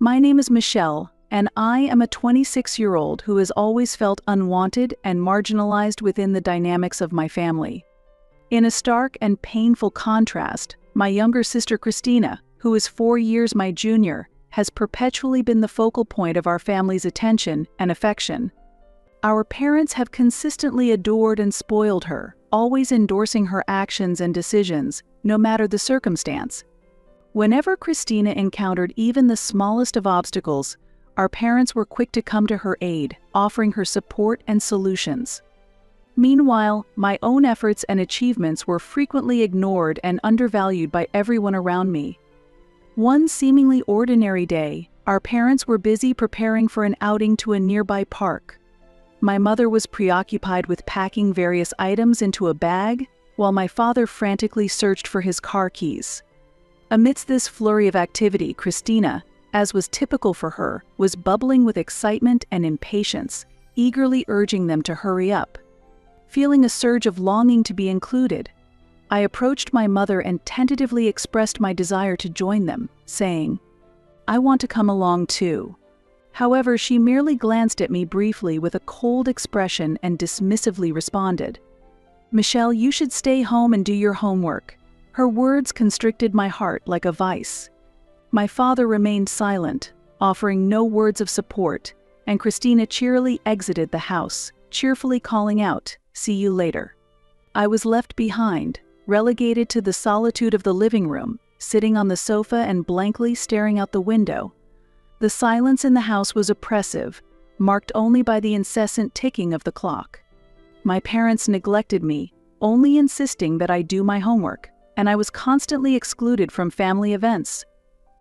My name is Michelle, and I am a 26-year-old who has always felt unwanted and marginalized within the dynamics of my family. In a stark and painful contrast, my younger sister Christina, who is 4 years my junior, has perpetually been the focal point of our family's attention and affection. Our parents have consistently adored and spoiled her, always endorsing her actions and decisions, no matter the circumstance. Whenever Christina encountered even the smallest of obstacles, our parents were quick to come to her aid, offering her support and solutions. Meanwhile, my own efforts and achievements were frequently ignored and undervalued by everyone around me. One seemingly ordinary day, our parents were busy preparing for an outing to a nearby park. My mother was preoccupied with packing various items into a bag, while my father frantically searched for his car keys. Amidst this flurry of activity, Christina, as was typical for her, was bubbling with excitement and impatience, eagerly urging them to hurry up. Feeling a surge of longing to be included, I approached my mother and tentatively expressed my desire to join them, saying, "I want to come along too." However, she merely glanced at me briefly with a cold expression and dismissively responded, "Michelle, you should stay home and do your homework." Her words constricted my heart like a vice. My father remained silent, offering no words of support, and Christina cheerily exited the house, cheerfully calling out, "See you later." I was left behind, relegated to the solitude of the living room, sitting on the sofa and blankly staring out the window. The silence in the house was oppressive, marked only by the incessant ticking of the clock. My parents neglected me, only insisting that I do my homework, and I was constantly excluded from family events.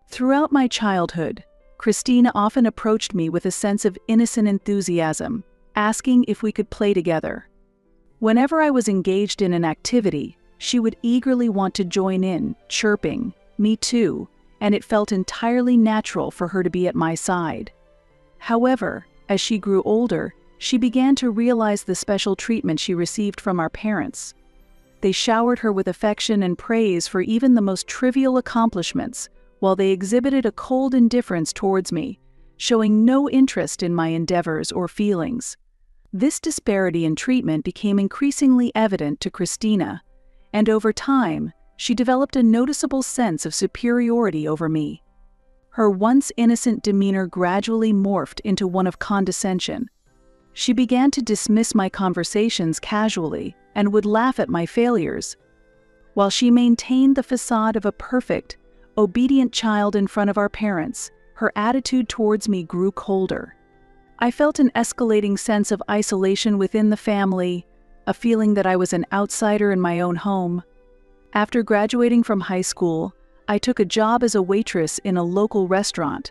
Throughout my childhood, Christina often approached me with a sense of innocent enthusiasm, asking if we could play together. Whenever I was engaged in an activity, she would eagerly want to join in, chirping, "Me too," and it felt entirely natural for her to be at my side. However, as she grew older, she began to realize the special treatment she received from our parents. They showered her with affection and praise for even the most trivial accomplishments, while they exhibited a cold indifference towards me, showing no interest in my endeavors or feelings. This disparity in treatment became increasingly evident to Christina, and over time, she developed a noticeable sense of superiority over me. Her once innocent demeanor gradually morphed into one of condescension. She began to dismiss my conversations casually and would laugh at my failures. While she maintained the facade of a perfect, obedient child in front of our parents, her attitude towards me grew colder. I felt an escalating sense of isolation within the family, a feeling that I was an outsider in my own home. After graduating from high school, I took a job as a waitress in a local restaurant.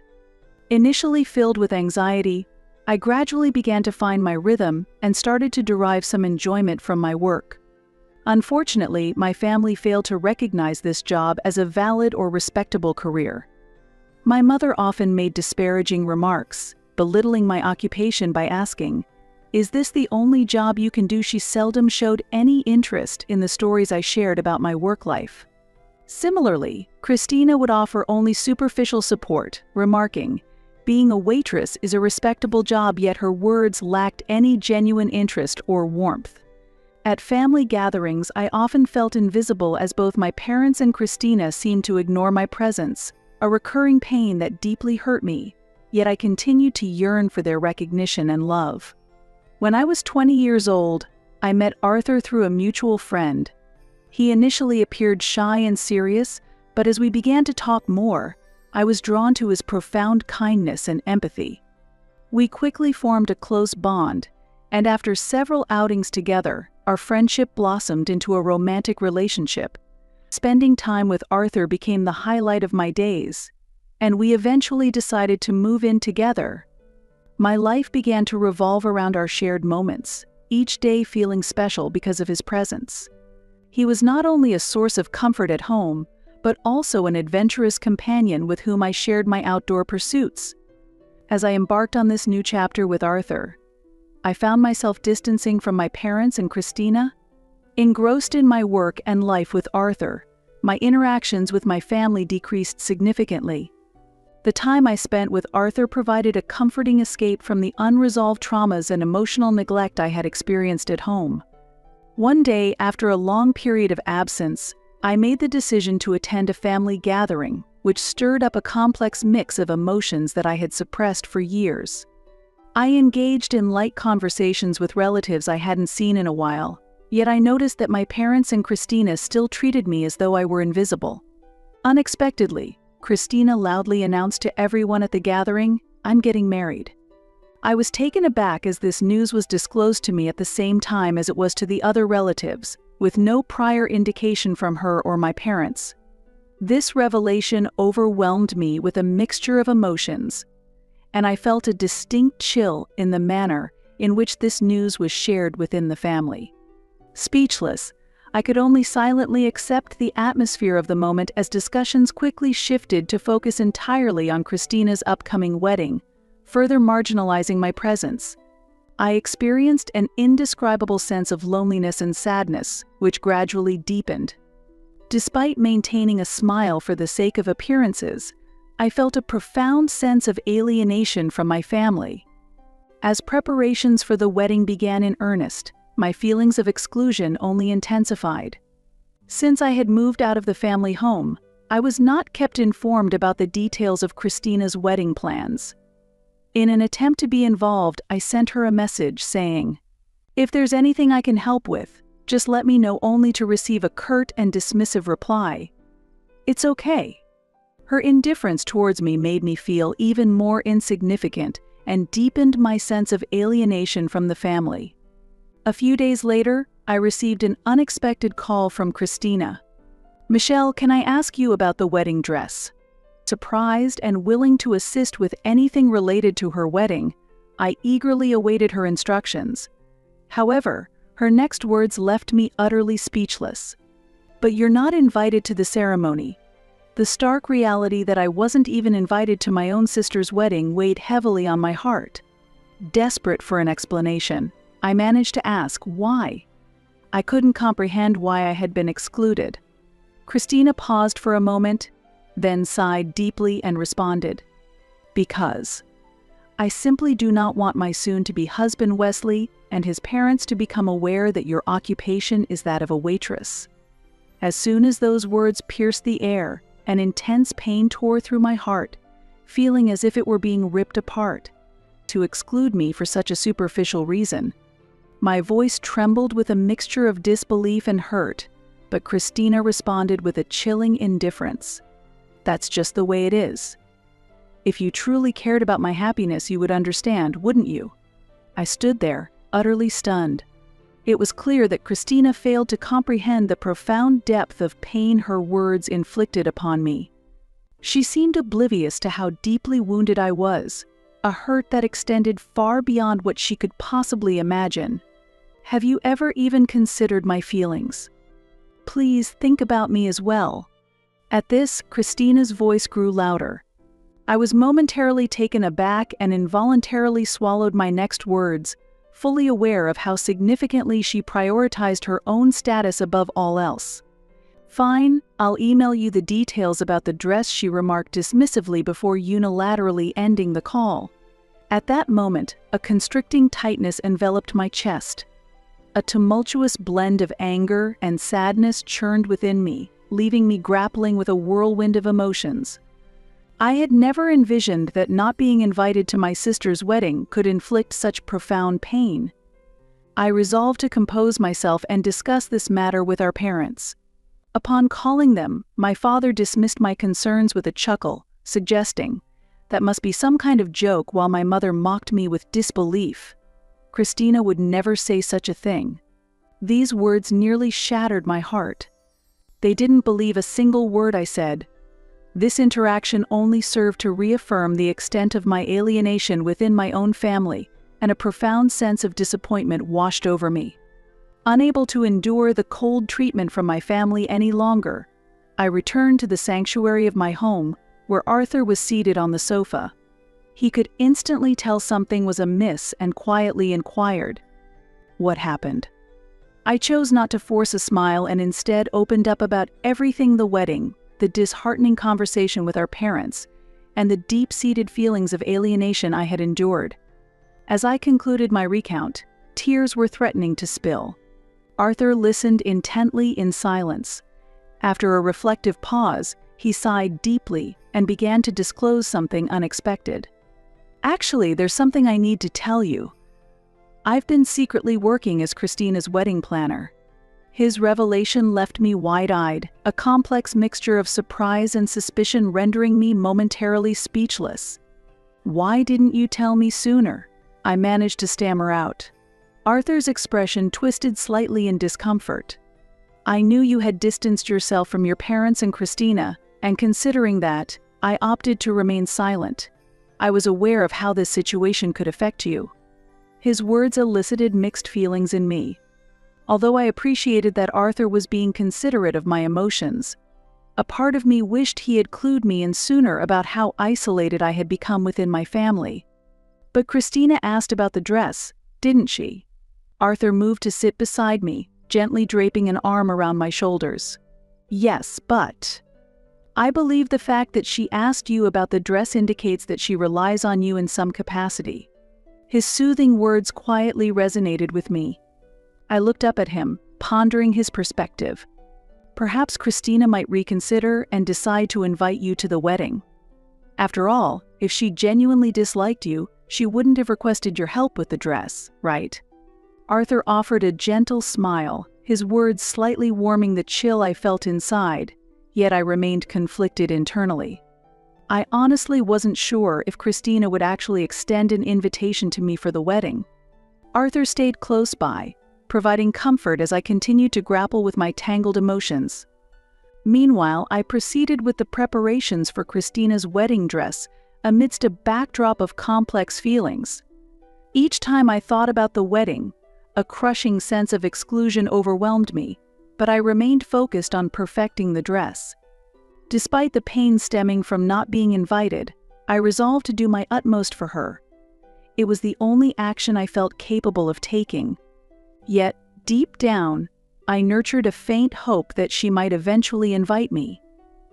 Initially filled with anxiety, I gradually began to find my rhythm and started to derive some enjoyment from my work. Unfortunately, my family failed to recognize this job as a valid or respectable career. My mother often made disparaging remarks, belittling my occupation by asking, "Is this the only job you can do?" She seldom showed any interest in the stories I shared about my work life. Similarly, Christina would offer only superficial support, remarking, "Being a waitress is a respectable job," yet her words lacked any genuine interest or warmth. At family gatherings, I often felt invisible as both my parents and Christina seemed to ignore my presence, a recurring pain that deeply hurt me, yet I continued to yearn for their recognition and love. When I was 20 years old, I met Arthur through a mutual friend. He initially appeared shy and serious, but as we began to talk more, I was drawn to his profound kindness and empathy. We quickly formed a close bond, and after several outings together, our friendship blossomed into a romantic relationship. Spending time with Arthur became the highlight of my days, and we eventually decided to move in together. My life began to revolve around our shared moments, each day feeling special because of his presence. He was not only a source of comfort at home, but also an adventurous companion with whom I shared my outdoor pursuits. As I embarked on this new chapter with Arthur, I found myself distancing from my parents and Christina. Engrossed in my work and life with Arthur, my interactions with my family decreased significantly. The time I spent with Arthur provided a comforting escape from the unresolved traumas and emotional neglect I had experienced at home. One day, after a long period of absence, I made the decision to attend a family gathering, which stirred up a complex mix of emotions that I had suppressed for years. I engaged in light conversations with relatives I hadn't seen in a while, yet I noticed that my parents and Christina still treated me as though I were invisible. Unexpectedly, Christina loudly announced to everyone at the gathering, "I'm getting married." I was taken aback as this news was disclosed to me at the same time as it was to the other relatives, with no prior indication from her or my parents. This revelation overwhelmed me with a mixture of emotions, and I felt a distinct chill in the manner in which this news was shared within the family. Speechless, I could only silently accept the atmosphere of the moment as discussions quickly shifted to focus entirely on Christina's upcoming wedding, further marginalizing my presence. I experienced an indescribable sense of loneliness and sadness, which gradually deepened. Despite maintaining a smile for the sake of appearances, I felt a profound sense of alienation from my family. As preparations for the wedding began in earnest, my feelings of exclusion only intensified. Since I had moved out of the family home, I was not kept informed about the details of Christina's wedding plans. In an attempt to be involved, I sent her a message saying, "If there's anything I can help with, just let me know," only to receive a curt and dismissive reply. "It's okay." Her indifference towards me made me feel even more insignificant and deepened my sense of alienation from the family. A few days later, I received an unexpected call from Christina. "Michelle, can I ask you about the wedding dress?" Surprised and willing to assist with anything related to her wedding, I eagerly awaited her instructions. However, her next words left me utterly speechless. "But you're not invited to the ceremony." The stark reality that I wasn't even invited to my own sister's wedding weighed heavily on my heart. Desperate for an explanation, I managed to ask why. I couldn't comprehend why I had been excluded. Christina paused for a moment, then sighed deeply and responded, "Because I simply do not want my soon-to-be husband Wesley and his parents to become aware that your occupation is that of a waitress." As soon as those words pierced the air, an intense pain tore through my heart, feeling as if it were being ripped apart. To exclude me for such a superficial reason. My voice trembled with a mixture of disbelief and hurt, but Christina responded with a chilling indifference. "That's just the way it is. If you truly cared about my happiness, you would understand, wouldn't you?" I stood there, utterly stunned. It was clear that Christina failed to comprehend the profound depth of pain her words inflicted upon me. She seemed oblivious to how deeply wounded I was, a hurt that extended far beyond what she could possibly imagine. "Have you ever even considered my feelings? Please think about me as well." At this, Christina's voice grew louder. I was momentarily taken aback and involuntarily swallowed my next words, fully aware of how significantly she prioritized her own status above all else. "Fine, I'll email you the details about the dress," she remarked dismissively before unilaterally ending the call. At that moment, a constricting tightness enveloped my chest. A tumultuous blend of anger and sadness churned within me, leaving me grappling with a whirlwind of emotions. I had never envisioned that not being invited to my sister's wedding could inflict such profound pain. I resolved to compose myself and discuss this matter with our parents. Upon calling them, my father dismissed my concerns with a chuckle, suggesting, "That must be some kind of joke," while my mother mocked me with disbelief. Christina would never say such a thing. These words nearly shattered my heart. They didn't believe a single word I said. This interaction only served to reaffirm the extent of my alienation within my own family, and a profound sense of disappointment washed over me. Unable to endure the cold treatment from my family any longer, I returned to the sanctuary of my home, where Arthur was seated on the sofa. He could instantly tell something was amiss and quietly inquired, "What happened?" I chose not to force a smile and instead opened up about everything: the wedding, the disheartening conversation with our parents, and the deep-seated feelings of alienation I had endured. As I concluded my recount, tears were threatening to spill. Arthur listened intently in silence. After a reflective pause, he sighed deeply and began to disclose something unexpected. "Actually, there's something I need to tell you. I've been secretly working as Christina's wedding planner." His revelation left me wide-eyed, a complex mixture of surprise and suspicion rendering me momentarily speechless. "Why didn't you tell me sooner?" I managed to stammer out. Arthur's expression twisted slightly in discomfort. "I knew you had distanced yourself from your parents and Christina, and considering that, I opted to remain silent. I was aware of how this situation could affect you." His words elicited mixed feelings in me. Although I appreciated that Arthur was being considerate of my emotions, a part of me wished he had clued me in sooner about how isolated I had become within my family. "But Christina asked about the dress, didn't she?" Arthur moved to sit beside me, gently draping an arm around my shoulders. "Yes, but I believe the fact that she asked you about the dress indicates that she relies on you in some capacity." His soothing words quietly resonated with me. I looked up at him, pondering his perspective. Perhaps Christina might reconsider and decide to invite you to the wedding. After all, if she genuinely disliked you, she wouldn't have requested your help with the dress, right? Arthur offered a gentle smile, his words slightly warming the chill I felt inside, yet I remained conflicted internally. I honestly wasn't sure if Christina would actually extend an invitation to me for the wedding. Arthur stayed close by, providing comfort as I continued to grapple with my tangled emotions. Meanwhile, I proceeded with the preparations for Christina's wedding dress amidst a backdrop of complex feelings. Each time I thought about the wedding, a crushing sense of exclusion overwhelmed me, but I remained focused on perfecting the dress. Despite the pain stemming from not being invited, I resolved to do my utmost for her. It was the only action I felt capable of taking. Yet, deep down, I nurtured a faint hope that she might eventually invite me.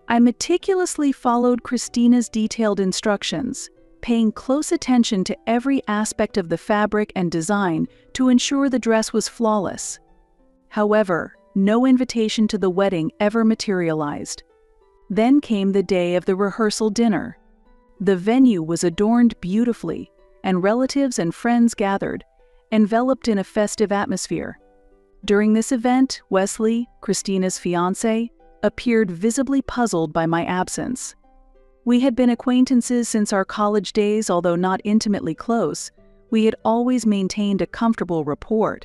I meticulously followed Christina's detailed instructions, paying close attention to every aspect of the fabric and design to ensure the dress was flawless. However, no invitation to the wedding ever materialized. Then came the day of the rehearsal dinner. The venue was adorned beautifully, and relatives and friends gathered, enveloped in a festive atmosphere. During this event, Wesley, Christina's fiancé, appeared visibly puzzled by my absence. We had been acquaintances since our college days, although not intimately close. We had always maintained a comfortable rapport.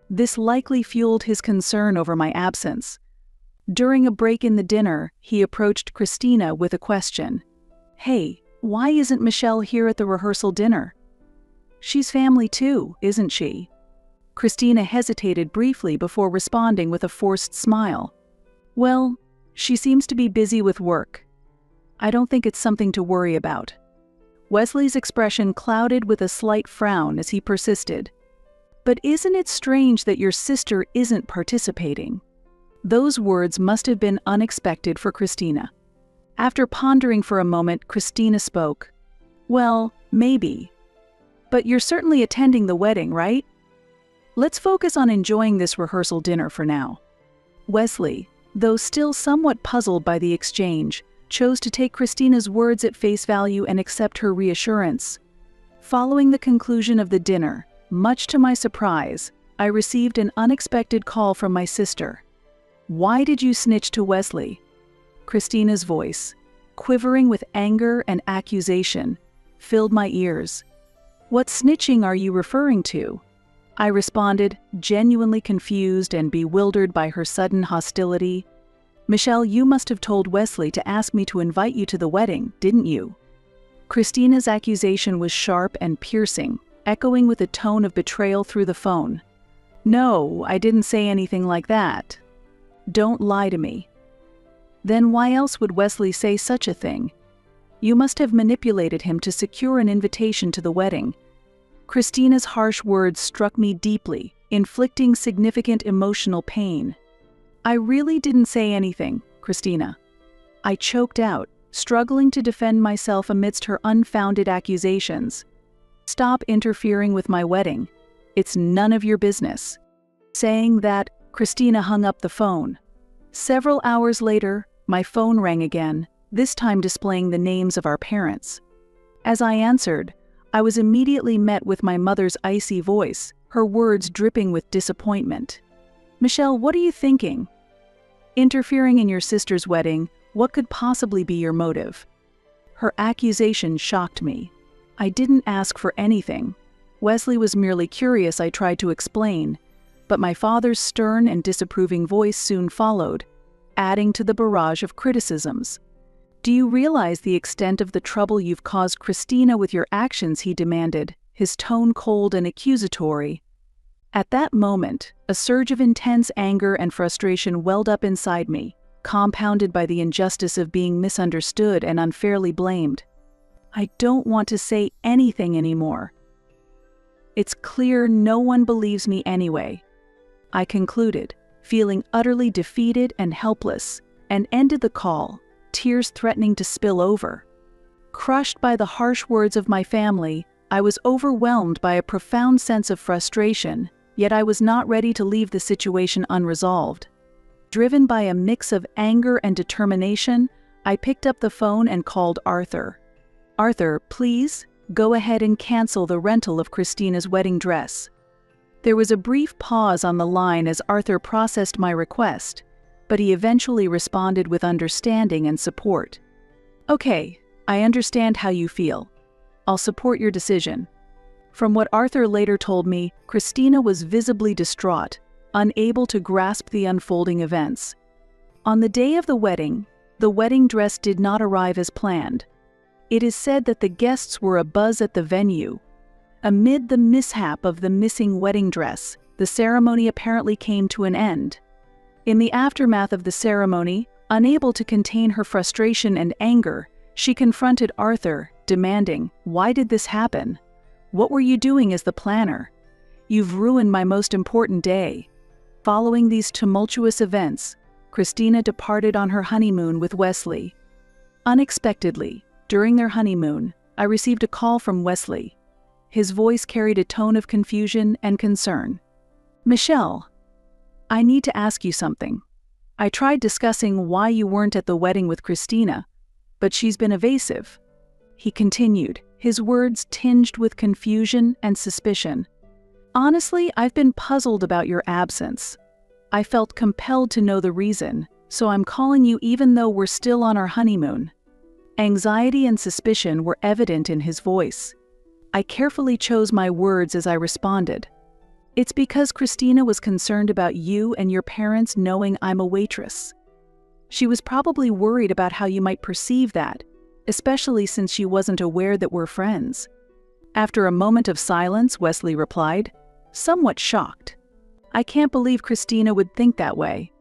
This likely fueled his concern over my absence. During a break in the dinner, he approached Christina with a question. "Hey, why isn't Michelle here at the rehearsal dinner?" "She's family too, isn't she?" Christina hesitated briefly before responding with a forced smile. "Well, she seems to be busy with work. I don't think it's something to worry about." Wesley's expression clouded with a slight frown as he persisted. "But isn't it strange that your sister isn't participating?" Those words must have been unexpected for Christina. After pondering for a moment, Christina spoke. "Well, maybe. But you're certainly attending the wedding, right? Let's focus on enjoying this rehearsal dinner for now." Wesley, though still somewhat puzzled by the exchange, chose to take Christina's words at face value and accept her reassurance. Following the conclusion of the dinner, much to my surprise, I received an unexpected call from my sister. "Why did you snitch to Wesley?" Christina's voice, quivering with anger and accusation, filled my ears. "What snitching are you referring to?" I responded, genuinely confused and bewildered by her sudden hostility. "Michelle, you must have told Wesley to ask me to invite you to the wedding, didn't you?" Christina's accusation was sharp and piercing, echoing with a tone of betrayal through the phone. "No, I didn't say anything like that." "Don't lie to me." "Then why else would Wesley say such a thing? You must have manipulated him to secure an invitation to the wedding." Christina's harsh words struck me deeply, inflicting significant emotional pain. "I really didn't say anything, Christina." I choked out, struggling to defend myself amidst her unfounded accusations. "Stop interfering with my wedding. It's none of your business." Saying that, Christina hung up the phone. Several hours later, my phone rang again, this time displaying the names of our parents. As I answered, I was immediately met with my mother's icy voice, her words dripping with disappointment. "Michelle, what are you thinking? Interfering in your sister's wedding, what could possibly be your motive?" Her accusation shocked me. "I didn't ask for anything. Wesley was merely curious," I tried to explain, but my father's stern and disapproving voice soon followed, adding to the barrage of criticisms. "Do you realize the extent of the trouble you've caused Christina with your actions?" he demanded, his tone cold and accusatory. At that moment, a surge of intense anger and frustration welled up inside me, compounded by the injustice of being misunderstood and unfairly blamed. "I don't want to say anything anymore. It's clear no one believes me anyway," I concluded, feeling utterly defeated and helpless, and ended the call, tears threatening to spill over. Crushed by the harsh words of my family, I was overwhelmed by a profound sense of frustration, yet I was not ready to leave the situation unresolved. Driven by a mix of anger and determination, I picked up the phone and called Arthur. "Arthur, please, go ahead and cancel the rental of Christina's wedding dress." There was a brief pause on the line as Arthur processed my request, but he eventually responded with understanding and support. "Okay, I understand how you feel. I'll support your decision." From what Arthur later told me, Christina was visibly distraught, unable to grasp the unfolding events. On the day of the wedding dress did not arrive as planned. It is said that the guests were abuzz at the venue. Amid the mishap of the missing wedding dress, the ceremony apparently came to an end. In the aftermath of the ceremony, unable to contain her frustration and anger, she confronted Arthur, demanding, "Why did this happen? What were you doing as the planner? You've ruined my most important day." Following these tumultuous events, Christina departed on her honeymoon with Wesley. Unexpectedly, during their honeymoon, I received a call from Wesley. His voice carried a tone of confusion and concern. "Michelle, I need to ask you something. I tried discussing why you weren't at the wedding with Christina, but she's been evasive," he continued, his words tinged with confusion and suspicion. "Honestly, I've been puzzled about your absence. I felt compelled to know the reason, so I'm calling you even though we're still on our honeymoon." Anxiety and suspicion were evident in his voice. I carefully chose my words as I responded. "It's because Christina was concerned about you and your parents knowing I'm a waitress. She was probably worried about how you might perceive that, especially since she wasn't aware that we're friends." After a moment of silence, Wesley replied, somewhat shocked, "I can't believe Christina would think that way."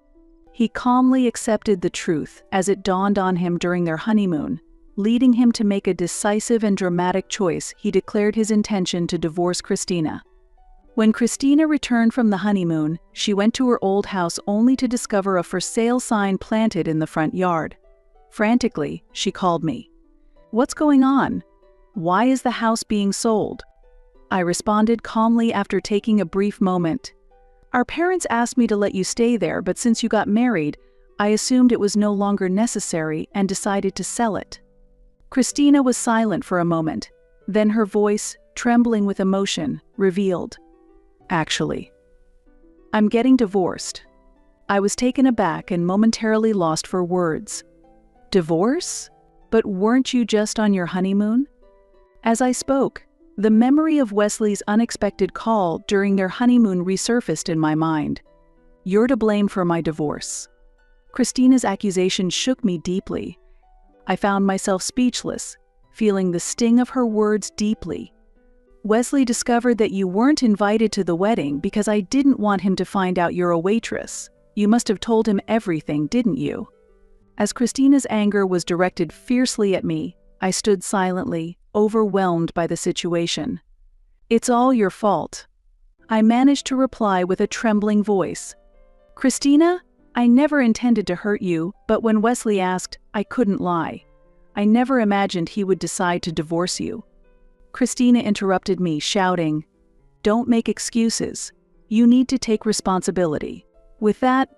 He calmly accepted the truth as it dawned on him during their honeymoon. Leading him to make a decisive and dramatic choice, he declared his intention to divorce Christina. When Christina returned from the honeymoon, she went to her old house only to discover a for sale sign planted in the front yard. Frantically, she called me. "What's going on? Why is the house being sold?" I responded calmly after taking a brief moment. "Our parents asked me to let you stay there, but since you got married, I assumed it was no longer necessary and decided to sell it." Christina was silent for a moment, then her voice, trembling with emotion, revealed, "Actually, I'm getting divorced." I was taken aback and momentarily lost for words. "Divorce? But weren't you just on your honeymoon?" As I spoke, the memory of Wesley's unexpected call during their honeymoon resurfaced in my mind. "You're to blame for my divorce." Christina's accusation shook me deeply. I found myself speechless, feeling the sting of her words deeply. "Wesley discovered that you weren't invited to the wedding because I didn't want him to find out you're a waitress. You must have told him everything, didn't you?" As Christina's anger was directed fiercely at me, I stood silently, overwhelmed by the situation. "It's all your fault," I managed to reply with a trembling voice. "Christina, I never intended to hurt you, but when Wesley asked, I couldn't lie. I never imagined he would decide to divorce you." Christina interrupted me, shouting, "Don't make excuses. You need to take responsibility." With that,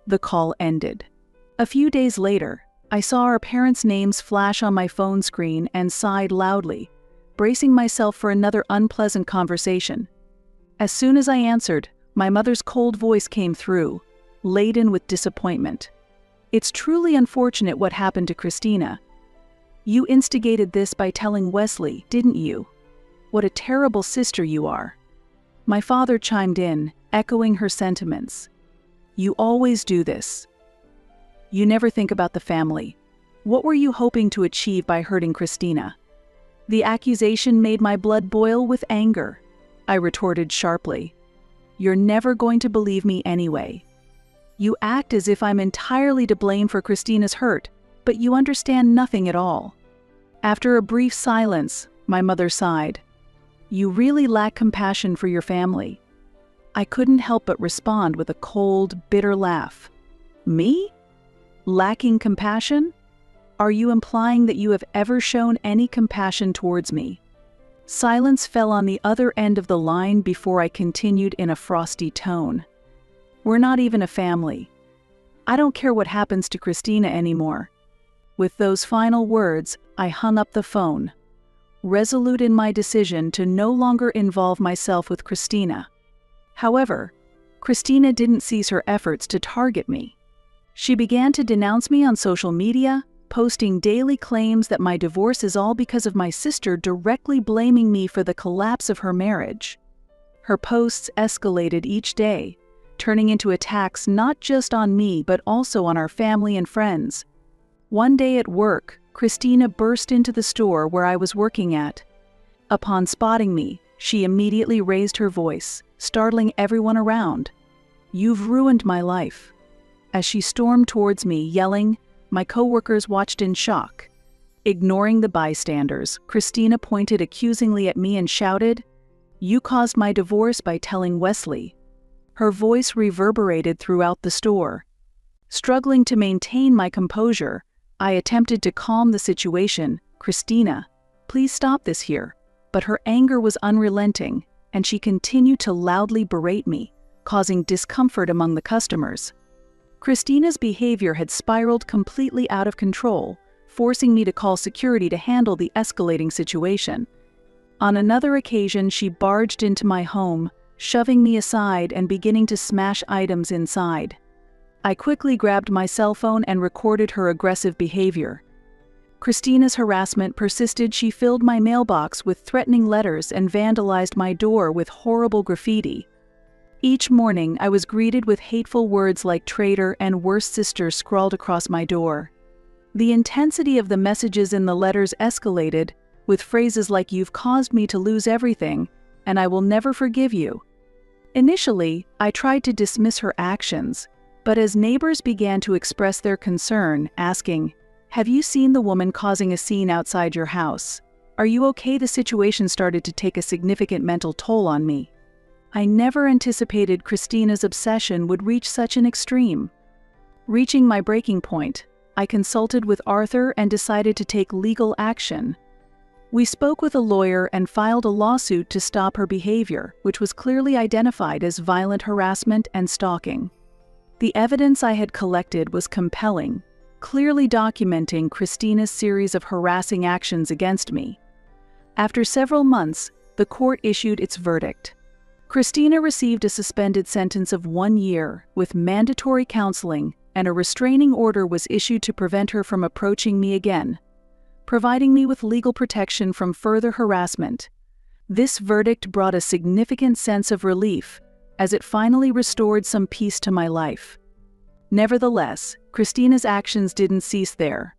the call ended. A few days later, I saw our parents' names flash on my phone screen and sighed loudly, bracing myself for another unpleasant conversation. As soon as I answered, my mother's cold voice came through, laden with disappointment. "It's truly unfortunate what happened to Christina. You instigated this by telling Wesley, didn't you? What a terrible sister you are." My father chimed in, echoing her sentiments. "You always do this. You never think about the family. What were you hoping to achieve by hurting Christina?" The accusation made my blood boil with anger. I retorted sharply, "You're never going to believe me anyway. You act as if I'm entirely to blame for Christina's hurt, but you understand nothing at all." After a brief silence, my mother sighed. "You really lack compassion for your family." I couldn't help but respond with a cold, bitter laugh. "Me? Lacking compassion? Are you implying that you have ever shown any compassion towards me?" Silence fell on the other end of the line before I continued in a frosty tone. "We're not even a family. I don't care what happens to Christina anymore." With those final words, I hung up the phone, resolute in my decision to no longer involve myself with Christina. However, Christina didn't cease her efforts to target me. She began to denounce me on social media, posting daily claims that my divorce is all because of my sister, directly blaming me for the collapse of her marriage. Her posts escalated each day, turning into attacks not just on me but also on our family and friends. One day at work, Christina burst into the store where I was working at. Upon spotting me, she immediately raised her voice, startling everyone around. "You've ruined my life." As she stormed towards me, yelling, my coworkers watched in shock. Ignoring the bystanders, Christina pointed accusingly at me and shouted, "You caused my divorce by telling Wesley." Her voice reverberated throughout the store. Struggling to maintain my composure, I attempted to calm the situation. "Christina, please stop this here." But her anger was unrelenting, and she continued to loudly berate me, causing discomfort among the customers. Christina's behavior had spiraled completely out of control, forcing me to call security to handle the escalating situation. On another occasion, she barged into my home, shoving me aside and beginning to smash items inside. I quickly grabbed my cell phone and recorded her aggressive behavior. Christina's harassment persisted. She filled my mailbox with threatening letters and vandalized my door with horrible graffiti. Each morning, I was greeted with hateful words like traitor and worst sister scrawled across my door. The intensity of the messages in the letters escalated, with phrases like "You've caused me to lose everything," and "I will never forgive you." Initially, I tried to dismiss her actions, but as neighbors began to express their concern, asking, "Have you seen the woman causing a scene outside your house? Are you okay?" the situation started to take a significant mental toll on me. I never anticipated Christina's obsession would reach such an extreme. Reaching my breaking point, I consulted with Arthur and decided to take legal action. We spoke with a lawyer and filed a lawsuit to stop her behavior, which was clearly identified as violent harassment and stalking. The evidence I had collected was compelling, clearly documenting Christina's series of harassing actions against me. After several months, the court issued its verdict. Christina received a suspended sentence of 1 year, with mandatory counseling, and a restraining order was issued to prevent her from approaching me again, providing me with legal protection from further harassment. This verdict brought a significant sense of relief, as it finally restored some peace to my life. Nevertheless, Christina's actions didn't cease there.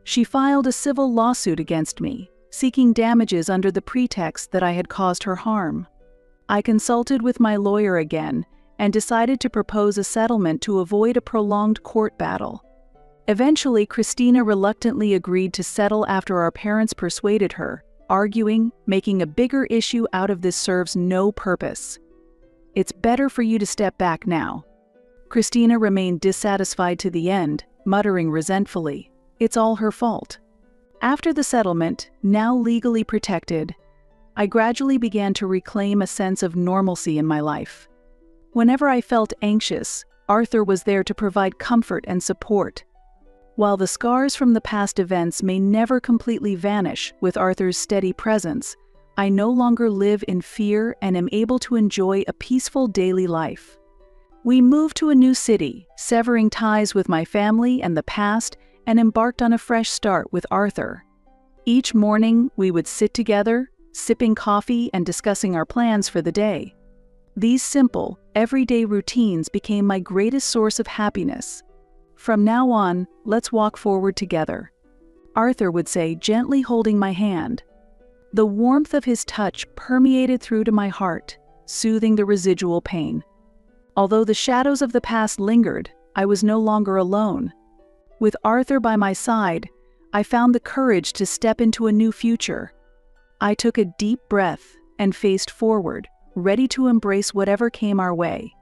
She filed a civil lawsuit against me, seeking damages under the pretext that I had caused her harm. I consulted with my lawyer again and decided to propose a settlement to avoid a prolonged court battle. Eventually, Christina reluctantly agreed to settle after our parents persuaded her, arguing, "Making a bigger issue out of this serves no purpose. It's better for you to step back now." Christina remained dissatisfied to the end, muttering resentfully, "It's all her fault." After the settlement, now legally protected, I gradually began to reclaim a sense of normalcy in my life. Whenever I felt anxious, Arthur was there to provide comfort and support. While the scars from the past events may never completely vanish with Arthur's steady presence, I no longer live in fear and am able to enjoy a peaceful daily life. We moved to a new city, severing ties with my family and the past, and embarked on a fresh start with Arthur. Each morning, we would sit together, sipping coffee and discussing our plans for the day. These simple, everyday routines became my greatest source of happiness. "From now on, let's walk forward together," Arthur would say, gently holding my hand. The warmth of his touch permeated through to my heart, soothing the residual pain. Although the shadows of the past lingered, I was no longer alone. With Arthur by my side, I found the courage to step into a new future. I took a deep breath and faced forward, ready to embrace whatever came our way.